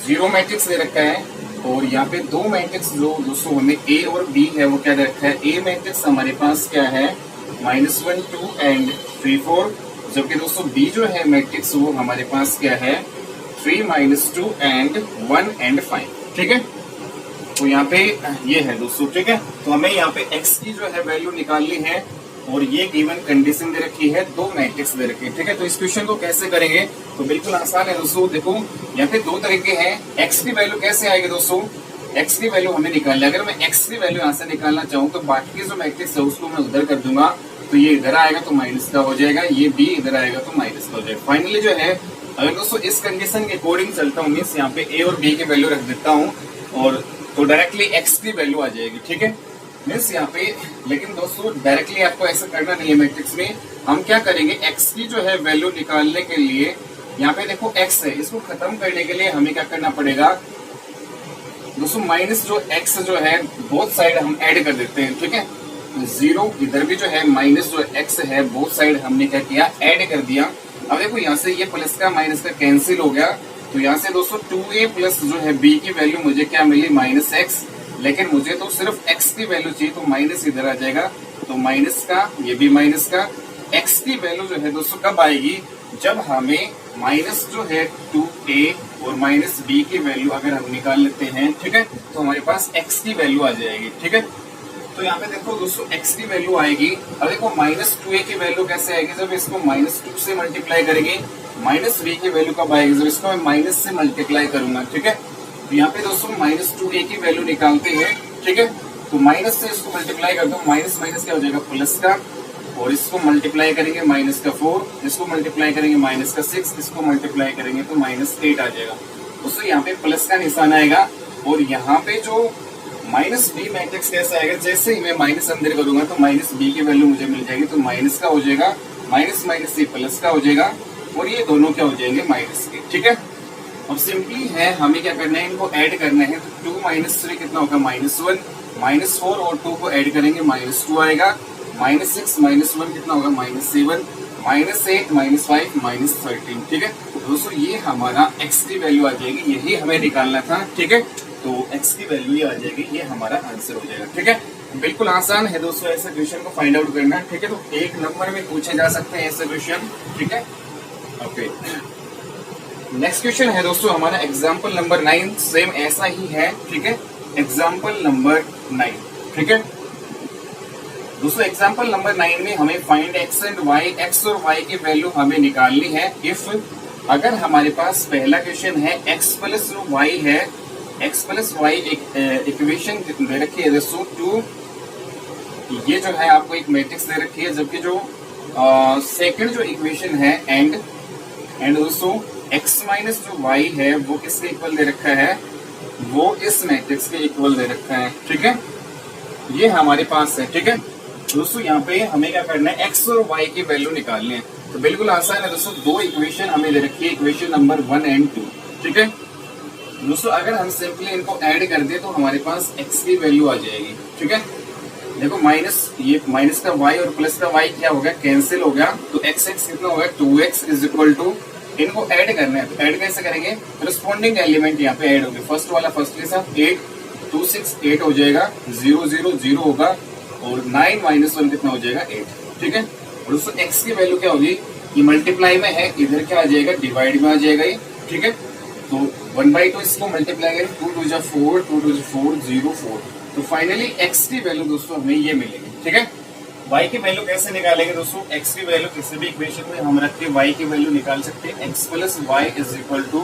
0 मैट्रिक्स दे रखा है, और यहाँ पे 2 मैट्रिक्स जो दोस्तों हमें a और b है वो क्या दे रखा है, a मैट्रिक्स हमारे पास क्या है -1 2 एंड 3 4, जबकि दोस्तों b जो है मैट्रिक्स वो हमारे पास क्या है 3 -2 एंड 1 एंड 5, ठीक है। तो यहाँ पे ये है दोस्तों, ठीक है। तो हमें यहाँ पे x की जो है वैल्यू निकालनी है, और ये गिवन कंडीशन दे रखी है, 2 मैट्रिक्स दे रखी है, ठीक है। तो इस क्वेश्चन को कैसे करेंगे, तो बिल्कुल आसान है दोस्तों। देखो यहाँ पे 2 तरीके हैं, x की वैल्यू कैसे आएगी दोस्तों, x की वैल्यू हमें निकालनी है। अगर मैं x की वैल्यू यहाँ से निकालना चाहूँ तो बाकी के जो मैट्रिक्स है उसको मैं उधर कर दूंगा, तो ये इधर आएगा तो माइनस का हो जाएगा, ये b इधर आएगा तो माइनस का हो जाएगा। फाइनली जो है अगर दोस्तों इस कंडीशन के अकॉर्डिंग चलता हूँ, मीन्स यहाँ पे a और b की वैल्यू रख देता हूँ, और तो डायरेक्टली x की वैल्यू आ जाएगी, ठीक है। मीन्स यहाँ पे, लेकिन दोस्तों डायरेक्टली आपको ऐसा करना नहीं है मैट्रिक्स में, हम क्या करेंगे x की जो है वैल्यू निकालने के लिए, यहाँ पे देखो x है, इसको खत्म करने के लिए हमें क्या करना पड़ेगा दोस्तों, माइनस जो x जो है बोथ साइड हम ऐड कर देते हैं, ठीक है। 0 इधर भी जो है माइनस जो x है बोथ साइड हमने क्या किया, ऐड कर दिया। अब देखो यहाँ से ये प्लस का माइनस का कैंसिल हो गया, तो यहाँ से दोस्तों 2a प्लस जो है b की वैल्यू मुझे क्या मिली -x, लेकिन मुझे तो सिर्फ x की वैल्यू चाहिए, तो माइनस इधर आ जाएगा, तो माइनस का, ये भी माइनस का। x की वैल्यू जो है दोस्तों कब आएगी, जब हमें माइनस जो है 2a और -b की वैल्यू अगर हम निकाल लेते हैं, ठीक है, तो हमारे पास x की वैल्यू आ जाएगी, ठीक है। तो यहाँ पे देखो दोस्तों x की वैल्यू आएगी, अब देखो -2a की वैल्यू कैसे आएगी, जब इसको -2 से मल्टीप्लाई करेंगे, -b की वैल्यू कब आएगी, जब इसको मैं माइनस से मल्टीप्लाई करूंगा, ठीक है। तो यहाँ पे दोस्तों -2a की वैल्यू निकालते हैं, ठीक है। तो माइनस से इसको मल्टीप्लाई कर दो, माइनस माइनस क्या हो जाएगा प्लस का, और इसको मल्टीप्लाई करेंगे -4, इसको मल्टीप्लाई करेंगे -6, इसको मल्टीप्लाई करेंगे तो -8 आ जाएगा। दोस्तों यहाँ पे प्लस का निशान आएगा, और यहाँ पे जो माइनस बी मैट्रिक्स कैसे आएगा, जैसे ही मैं माइनस अंदर करूंगा तो माइनस बी की वैल्यू मुझे मिल जाएगी, तो माइनस का हो जाएगा, माइनस माइनस से प्लस का हो जाएगा, और ये दोनों क्या हो जाएंगे, माइनस के। ठीक है, अब सिंपली है हमें क्या करना है, इनको ऐड करना है। तो 2 माइनस 3 कितना होगा, -1, -4 और 2 को ऐड करेंगे, -2 आएगा, -6 -1 कितना होगा, -7, -8 -5 -13। ठीक है दोस्तों, ये हमारा x की वैल्यू आ जाएगी, यही हमें निकालना था। ठीक है, तो x की वैल्यू ये आ जाएगी, ये हमारा आंसर हो जाएगा। ठीक है, बिल्कुल आसान है दोस्तों ऐसे क्वेश्चन को फाइंड आउट करना। ठीक है, तो 1 नंबर में पूछे जा सकते हैं ऐसे क्वेश्चन। ठीक है, ओके। नेक्स्ट क्वेश्चन है दोस्तों हमारा एग्जाम्पल नंबर 9, सेम ऐसा ही है। ठीक है, एग्जाम्पल नंबर 9। ठीक है दोस्तों, एग्जाम्पल नंबर 9 में हमें find x and y, x और y की वैल्यू हमें निकालनी है। इफ अगर हमारे पास पहला क्वेश्चन है x प्लस y है, x प्लस वाई एक इक्वेशन दे रखी है दोस्तों, टू ये जो है आपको एक मैट्रिक्स दे रखी है, जबकि जो सेकंड जो इक्वेशन है एंड दोस्तों x माइनस जो y है वो किसके इक्वल दे रखा है, वो इस मैट्रिक्स के इक्वल दे रखा है। ठीक है, ये हमारे पास है। ठीक है दोस्तों, यहाँ पे हमें क्या करना है, x और y की वैल्यू निकालनी है। तो बिल्कुल आसान है दोस्तों, दो इक्वेशन हमें दे रखी है, इक्वेशन नंबर 1 एंड 2। ठीक है दोस्तों, अगर हम सिंपली इनको ऐड कर दे तो हमारे पास x की वैल्यू आ जाएगी। ठीक है, देखो ये माइनस का y और प्लस का y क्या हो गया, कैंसिल हो गया, तो x कितना होगा, 2x इज इक्वल टू, इनको ऐड करना है। तो ऐड कैसे करेंगे, करस्पॉन्डिंग एलिमेंट यहाँ पे ऐड होंगे, फर्स्ट वाला फर्स्ट के साथ 8, 2 6 8 हो जाएगा, 0 0 0 होगा, और 9 -1 कितना हो जाएगा, 8। ठीक है, और दोस्तों x की वैल्यू क्या होगी, ये मल्टीप्लाई में है, इधर क्या आ जाएगा, डिवाइड में आ जाएगा ये। ठीक है, तो 1/2 इसको मल्टीप्लाई करें, 2 2 4, 2 2 4 0 4, तो फाइनली x की वैल्यू दोस्तों हमें ये मिलेगी। ठीक है, y की वैल्यू कैसे निकालेंगे दोस्तों, x की वैल्यू किसी भी इक्वेशन में हम रख के y की वैल्यू निकाल सकते हैं। x plus Y is equal to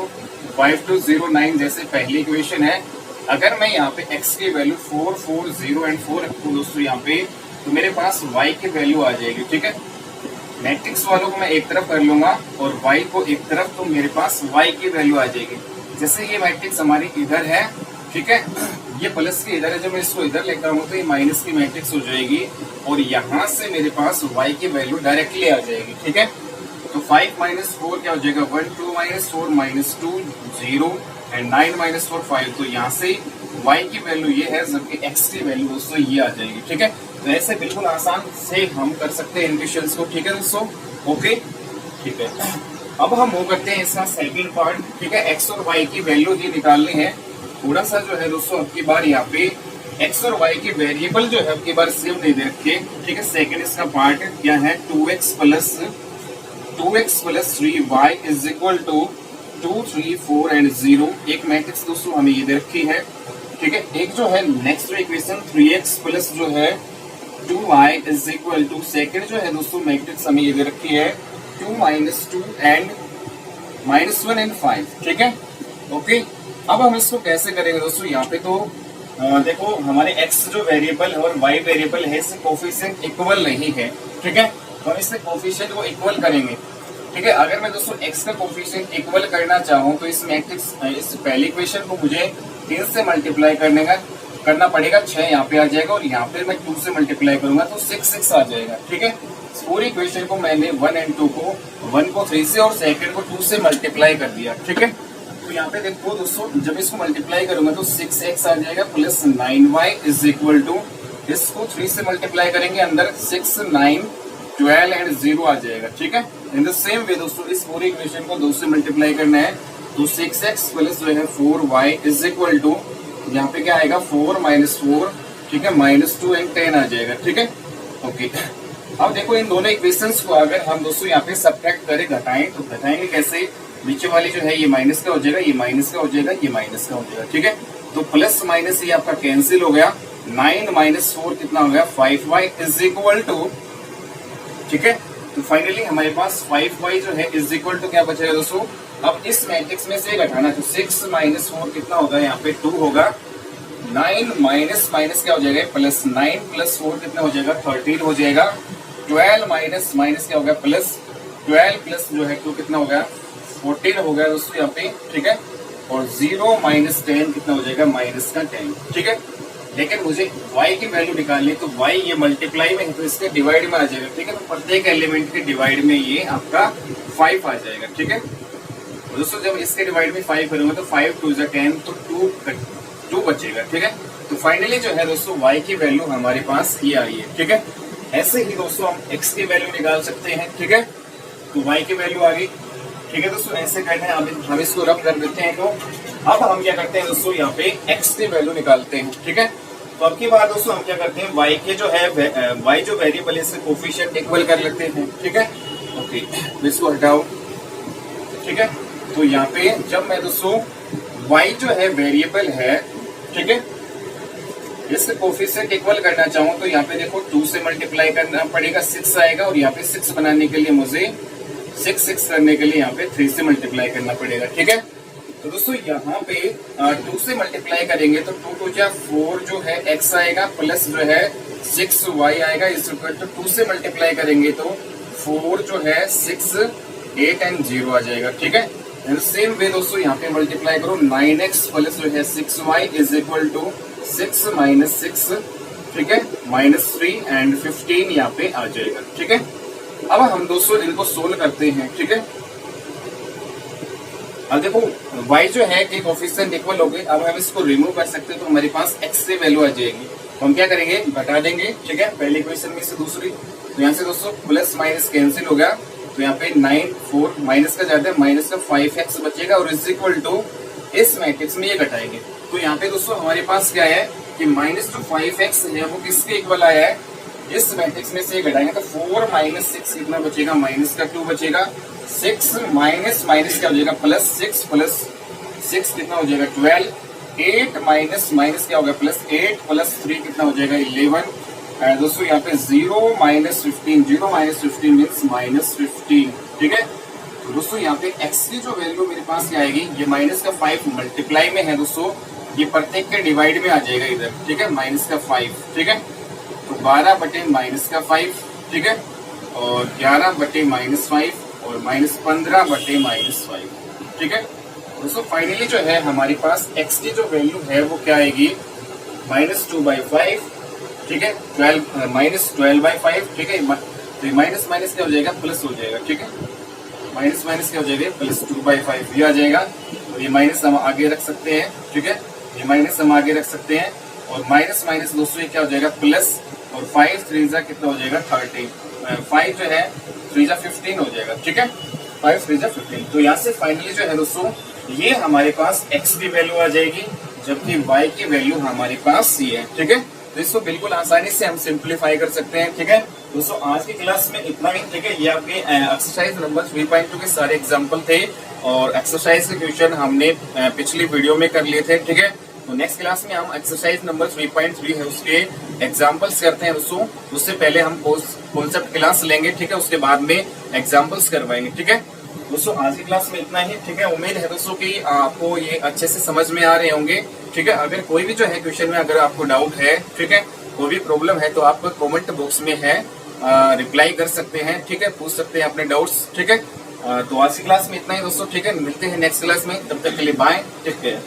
5209 जैसे पहली इक्वेशन है। अगर मैं यहाँ पे x की वैल्यू 4 4 0 एंड 4 रखूँ दोस्तों यहाँ पे, तो मेरे पास y की वैल्यू आ जाएगी। ठीक है, मैट्रिक्स वालों को मैं एक तरफ कर लूंगा और y को एक तरफ, तो मेरे पास y की वैल्यू आ जाएगी। जैसे ये मैट्रिक्स हमारी इधर है, ठीक है, ये प्लस की इधर है, जब मैं इसको इधर लेकर आऊंगा तो ये माइनस की मैट्रिक्स हो जाएगी, और यहाँ से मेरे पास y की वैल्यू डायरेक्टली आ जाएगी। ठीक है, तो 5 - 4 क्या हो जाएगा, 1 2 - 4 -2 0 एंड 9 - 4 5, तो यहाँ से y की वैल्यू ये है, जबकि x की वैल्यू दोस्तों ये आ जाएगी। ठीक है, तो ऐसे बिल्कुल आसान से हम कर सकते हैं इन क्वेश्चंस को। ठीक है दोस्तों, ओके ठीक है, अब हम वो करते हैं इसका सेकंड पार्ट। ठीक है, x और y की वैल्यू ही निकालनी है। थोड़ा सा जो है दोस्तों अब की बार यहाँ पे x और y की वेरिएबल जो है अब की बार सेम नहीं दे रखे। ठीक है, सेकंड इसका पार्ट क्या है, 2x plus 3y is equal to 2 3 4 and 0। एक मैट्रिक्स दोस्तों हमें ये दे रखी है। ठीक है, एक जो है नेक्स्ट इक्वेशन 3x प्लस जो है 2y is equal to, second जो है दोस्तों मैट्रिक्स हमें ये दे रखी है 2 - 2 एंड -1 एंड 5। ठीक है, ओके। अब हम इसको कैसे करेंगे दोस्तों, यहाँ पे तो देखो हमारे x जो वेरिएबल है और y वेरिएबल है, इससे कोफिशिएंट इक्वल नहीं है। ठीक है, तो हम इससे कोफिशिएंट को इक्वल करेंगे। ठीक है, अगर मैं दोस्तों x का कोफिशिएंट इक्वल करना चाहूँ तो इस मैट्रिक्स इस पहली इक्वेशन को मुझे 3 से मल्टीप्लाई करना पड़ेगा, 6 यहाँ पे आ जाएगा, और यहाँ पे मैं 2 से मल्टीप्लाई करूंगा तो 6 आ जाएगा। ठीक है, पूरी इक्वेशन को मैंने 1 एंड 2 को 1 को 3 से और सेकंड को 2 से मल्टीप्लाई कर दिया। ठीक है, तो यहाँ पे देखो दोस्तों जब इसको मल्टीप्लाई करूंगा तो 6x आ जाएगा plus 9y is equal to, इसको 3 से मल्टीप्लाई करेंगे, अंदर 6 9 12 एंड 0 आ जाएगा। ठीक है, इन द सेम वे दोस्तों इस पूरी इक्वेशन को 2 से मल्टीप्लाई करना है, तो 6x प्लस जो है 4y इज इक्वल टू, यहाँ पे क्या आएगा 4 - 4, ठीक है, -2 एंड 10 आ जाएगा। ठीक है, ओके। अब देखो इन दोनों इक्वेशंस को अगर हम दोस्तों यहाँ पे सब्ट्रैक्ट करें, घटाएं, तो घटाएंगे कैसे, नीचे वाली जो है ये माइनस का हो जाएगा, ये माइनस का हो जाएगा, ये माइनस का हो जाएगा। ठीक है, तो प्लस माइनस ये आपका कैंसिल हो गया, 9 - 4 कितना हो गया, 5y इज इक्वल टू, ठीक है, तो फाइनली हमारे पास 5y जो है इज इक्वल टू क्या बचेगा दोस्तों, अब इस मैट्रिक्स में से घटाना, तो 6 - 4 कितना होगा, यहाँ पे 2 होगा, 9 माइनस माइनस क्या हो जाएगा, प्लस 9 + 4 कितना हो जाएगा, 13 हो जाएगा, 12 माइनस माइनस क्या होगा, प्लस 12 प्लस जो है 2 कितना हो गया, 14 हो गया दोस्तों यहाँ पे। ठीक है, और 0 - 10 कितना हो जाएगा, -10। ठीक है, लेकिन मुझे y की वैल्यू निकालनी है, तो y ये मल्टीप्लाई में है तो इसके डिवाइड में आ जाएगा, ठीक है। तो प्रत्येक एलिमेंट के डिवाइड में ये आपका 5 आ जाएगा, ठीक है। तो दोस्तों जब इसके डिवाइड में 5 करूंगा तो 5 2 10, तो 2 बचेगा, ठीक है। तो फाइनली जो है दोस्तों y की वैल्यू हमारे पास ये आई है, ठीक है। ऐसे ही दोस्तों हम x की वैल्यू निकाल सकते हैं, ठीक है। तो y की वैल्यू आ गई, ठीक है दोस्तों। ऐसे कहते हैं अब हम इसको रब कर देते हैं। तो अब हम क्या करते हैं दोस्तों, यहाँ पे x की वैल्यू निकालते हैं, ठीक है। तो अब की बार दोस्तों हम क्या करते हैं, y के जो है y जो वेरिएबल है इससे कोफिशिएंट इक्वल कर लेते हैं, ठीक है। ओके, तो इसको हटाओ, ठीक है। तो यहाँ पे जब मैं दोस्तों y जो है वेरिएबल है, ठीक है, इससे कोफिशिएंट इक्वल करना चाहूँ तो यहाँ पे देखो 2 से मल्टीप्लाई करना पड़ेगा, 6 आएगा। और यहाँ पे 6 बनाने के लिए मुझे 6 करने के लिए यहाँ पे 3 से मल्टीप्लाई करना पड़ेगा, ठीक है। तो दोस्तों यहाँ पे 2 से मल्टीप्लाई करेंगे तो 2 2 जा 4 जो है x आएगा, प्लस जो है 6y आएगा। इस 2 से मल्टीप्लाई करेंगे तो 4 जो है 6 8 एंड 0 आ जाएगा, ठीक है। सेम वे दोस्तों यहाँ पे मल्टीप्लाई करो, 9x प्लस जो है 6y is equal to 6 minus 6, ठीक है, -3 एंड 15 यहाँ पे आ जाएगा, ठीक है। अब हम दोस्तों इनको सोल्व करते हैं, ठीक है। अब देखो y जो है कि कोफिशिएंट इक्वल हो गए। अब हम इसको रिमूव कर सकते हैं तो हमारे पास x से वैल्यू आ जाएगी। तो हम क्या करेंगे, घटा देंगे, ठीक है, पहली इक्वेशन में से दूसरी। तो यहाँ से दोस्तों प्लस माइनस कैंसिल हो गया, तो यहाँ पे 9 4 माइनस का जाता है, माइनस का 5x बचेगा और इज इक्वल टू इस मैट्रिक्स में ये घटाएंगे। तो यहाँ पे दोस्तों हमारे पास क्या है कि माइनस टू 5x है वो किसके इक्वल आया है, इस मैट्रिक्स में से घटाएंगे तो 4 माइनस 6 कितना बचेगा, माइनस का 2 बचेगा। 6 माइनस माइनस क्या हो जाएगा, प्लस 6 प्लस 6 कितना हो जाएगा 12। 8 माइनस माइनस क्या होगा, प्लस 8 प्लस 3 कितना हो जाएगा 11। दोस्तों यहाँ पे 0 माइनस 15, 0 माइनस 15 मीन्स -15, ठीक है। तो दोस्तों यहाँ पे x की जो वैल्यू मेरे पास क्या आएगी, ये माइनस का 5 मल्टीप्लाई में है दोस्तों, ये प्रत्येक के डिवाइड में आ जाएगा इधर, ठीक है, माइनस का 5, ठीक है। तो 12 बटे माइनस का 5, ठीक है, और 11 बटे -5 और -15 बटे -5, ठीक है। दोस्तों फाइनली जो है हमारे पास x की जो वैल्यू है वो क्या आएगी, -2/5, ठीक है, 12/5, ठीक है। तो माइनस माइनस क्या हो जाएगा, प्लस हो जाएगा, ठीक है। माइनस माइनस क्या हो जाएगा, प्लस 2/5 ये आ जाएगा। और ये माइनस हम आगे रख सकते हैं, ठीक है, ये माइनस हम आगे रख सकते हैं। और माइनस माइनस दोस्तों ये क्या हो जाएगा, प्लस, और 5 3 जा कितना हो जाएगा 30, 5 जो है 3 जा 15 हो जाएगा, ठीक है, 5 3 जा 15। तो यहाँ से फाइनली जो है दोस्तों ये हमारे पास x की वैल्यू आ जाएगी, जबकि y की वैल्यू हमारे पास c है, ठीक है। तो इसको बिल्कुल आसानी से हम सिंप्लीफाई कर सकते हैं, ठीक है। दोस्तों आज की क्लास में इतना ही, ठीक है। ये आपके एक्सरसाइज नंबर 3.2 के सारे एग्जाम्पल थे और एक्सरसाइज के क्वेश्चन हमने पिछली वीडियो में कर लिए थे, ठीक है। तो नेक्स्ट क्लास में हम एक्सरसाइज नंबर 3.3 है उसके एग्जाम्पल्स करते हैं दोस्तों। उससे पहले हम कॉन्सेप्ट क्लास लेंगे, ठीक है, उसके बाद में एग्जाम्पल्स करवाएंगे, ठीक है। दोस्तों आज की क्लास में इतना ही, ठीक है। उम्मीद है दोस्तों कि आपको ये अच्छे से समझ में आ रहे होंगे, ठीक है। अगर कोई भी जो है क्वेश्चन में अगर आपको डाउट है, ठीक है, कोई भी प्रॉब्लम है तो आप कमेंट बॉक्स में है रिप्लाई कर सकते हैं, ठीक है, पूछ सकते हैं अपने डाउट्स, ठीक है। तो आज की क्लास में इतना ही दोस्तों, ठीक है। मिलते हैं नेक्स्ट क्लास में, तब तक के लिए बाय, टेक केयर।